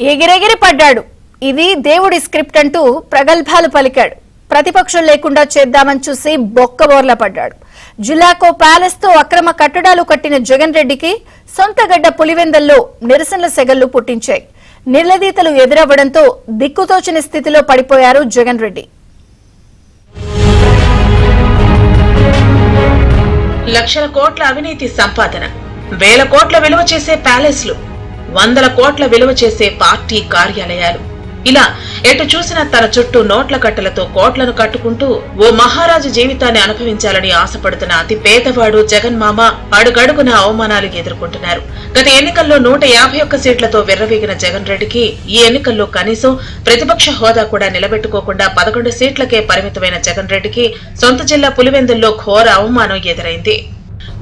ఎగిరెగిరి పడ్డాడు. ఇది దేవుడి స్క్రిప్ట్ అంటూ ప్రగల్భాలు పలికాడు. ప్రతిపక్షం లేకుండా చేద్దామని చూసి బొక్కబోర్ల పడ్డాడు. జిల్లాకో ప్యాలెస్ తో అక్రమ కట్టడాలు కట్టిన జగన్ రెడ్డికి సొంతగడ్డ పులివెందల్లో నిరసనల సెగళ్లు పుట్టించాయి. నిర్లదీతలు ఎదురవ్వడంతో దిక్కుతోచని స్థితిలో పడిపోయారు జగన్ రెడ్డి. లక్షల కోట్ల అవినీతి సంపాదన, వేల కోట్ల విలువ చేసే ప్యాలెస్లు, వందల కోట్ల విలువ చేసే పార్టీ కార్యాలయాలు, ఇలా ఎటు చూసినా తన చుట్టూ నోట్ల కట్టలతో కోట్లను కట్టుకుంటూ ఓ మహారాజు జీవితాన్ని అనుభవించాలని ఆశపడుతున్న అతి పేదవాడు జగన్ మామ అడుగడుగున అవమానాలు ఎదుర్కొంటున్నారు. గత ఎన్నికల్లో 151 సీట్లతో విర్రవీగిన జగన్ రెడ్డికి ఈ ఎన్నికల్లో కనీసం ప్రతిపక్ష హోదా కూడా నిలబెట్టుకోకుండా 11 సీట్లకే పరిమితమైన జగన్ రెడ్డికి సొంత జిల్లా పులివెందుల్లో ఘోర అవమానం ఎదురైంది.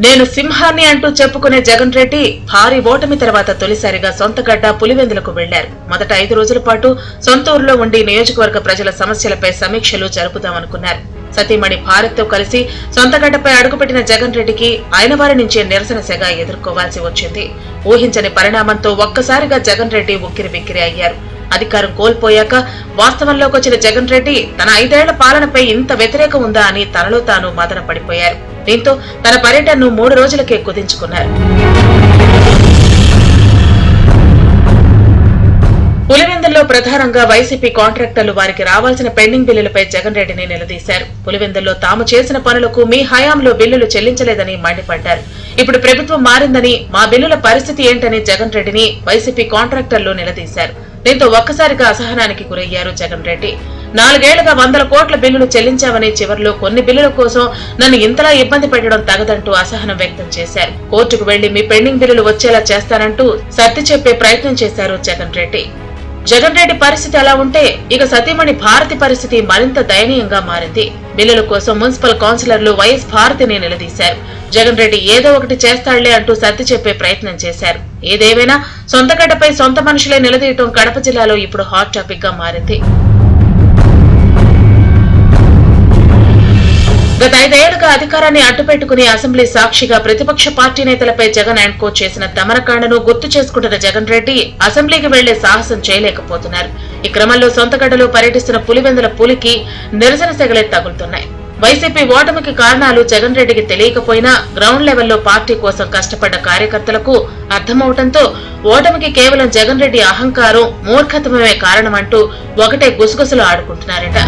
నేను సింహాన్ని అంటూ చెప్పుకునే జగన్ రెడ్డి భారీ ఓటమి తర్వాత తొలిసారిగా సొంతగడ్డ పులివెందులకు వెళ్లారు. మొదట 5 రోజుల పాటు సొంత ఊర్లో ఉండి నియోజకవర్గ ప్రజల సమస్యలపై సమీక్షలు జరుపుదామనుకున్నారు. సతీమణి భారత్ తో కలిసి సొంతగడ్డపై అడుగుపెట్టిన జగన్ రెడ్డికి ఆయన వారి నుంచే నిరసన సెగ ఎదుర్కోవాల్సి వచ్చింది. ఊహించని పరిణామంతో ఒక్కసారిగా జగన్ రెడ్డి ఉక్కిరిబిక్కిరి అయ్యారు. అధికారం కోల్పోయాక వాస్తవంలోకి వచ్చిన జగన్ రెడ్డి తన 5 ఏళ్ల పాలనపై ఇంత వ్యతిరేకం ఉందా అని తనలో తాను మదన పడిపోయారు. దీంతో తన పర్యటనను 3 రోజులకే కుదించుకున్నారు. పులివెందుల్లో ప్రధానంగా వైసీపీ కాంట్రాక్టర్లు వారికి రావాల్సిన పెండింగ్ బిల్లులపై జగన్ రెడ్డిని నిలదీశారు. పులివెందుల్లో తాము చేసిన పనులకు మీ హయాంలో బిల్లులు చెల్లించలేదని మండిపడ్డారు. ఇప్పుడు ప్రభుత్వం మారిందని మా బిల్లుల పరిస్థితి ఏంటని జగన్ రెడ్డిని వైసీపీ కాంట్రాక్టర్లు నిలదీశారు. దీంతో ఒక్కసారిగా అసహనానికి గురయ్యారు జగన్ రెడ్డి. 4 ఏళ్లుగా 100 కోట్ల బిల్లులు చెల్లించామని చివరిలో కొన్ని బిల్లుల కోసం నన్ను ఇంతలా ఇబ్బంది పెట్టడం తగదంటూ అసహనం వ్యక్తం చేశారు. కోర్టుకు వెళ్లి మీ పెండింగ్ బిల్లులు వచ్చేలా చేస్తానంటూ సర్ది చెప్పే ప్రయత్నం చేశారు జగన్ రెడ్డి. జగన్ రెడ్డి పరిస్థితి అలా ఉంటే ఇక సతీమణి భారతి పరిస్థితి మరింత దయనీయంగా మారింది. బిల్లుల కోసం మున్సిపల్ కౌన్సిలర్లు వైఎస్ భారతిని నిలదీశారు. జగన్ రెడ్డి ఏదో ఒకటి చేస్తాళ్లే అంటూ సర్ది చెప్పే ప్రయత్నం చేశారు. ఏదేమైనా సొంతగడ్డపై సొంత మనుషులే నిలదీయటం కడప జిల్లాలో ఇప్పుడు హాట్ టాపిక్ గా మారింది. గత 5 ఏళ్లుగా అధికారాన్ని అడ్డుపెట్టుకుని అసెంబ్లీ సాక్షిగా ప్రతిపక్ష పార్టీ నేతలపై జగన్ అండ్ కో చేసిన దమనకాండను గుర్తు చేసుకుంటున్న జగన్ రెడ్డి అసెంబ్లీకి వెళ్లే సాహసం చేయలేకపోతున్నారు. ఈ క్రమంలో సొంతగడ్డలో పర్యటిస్తున్న పులివెందుల పులికి నిరసన సెగలే తగులుతున్నాయి. వైసీపీ ఓటమికి కారణాలు జగన్ రెడ్డికి తెలియకపోయినా గ్రౌండ్ లెవెల్లో పార్టీ కోసం కష్టపడ్డ కార్యకర్తలకు అర్థమవడంతో ఓటమికి కేవలం జగన్ రెడ్డి అహంకారం, మూర్ఖత్వమే కారణమంటూ ఒకటే గుసగుసలు ఆడుకుంటున్నారట.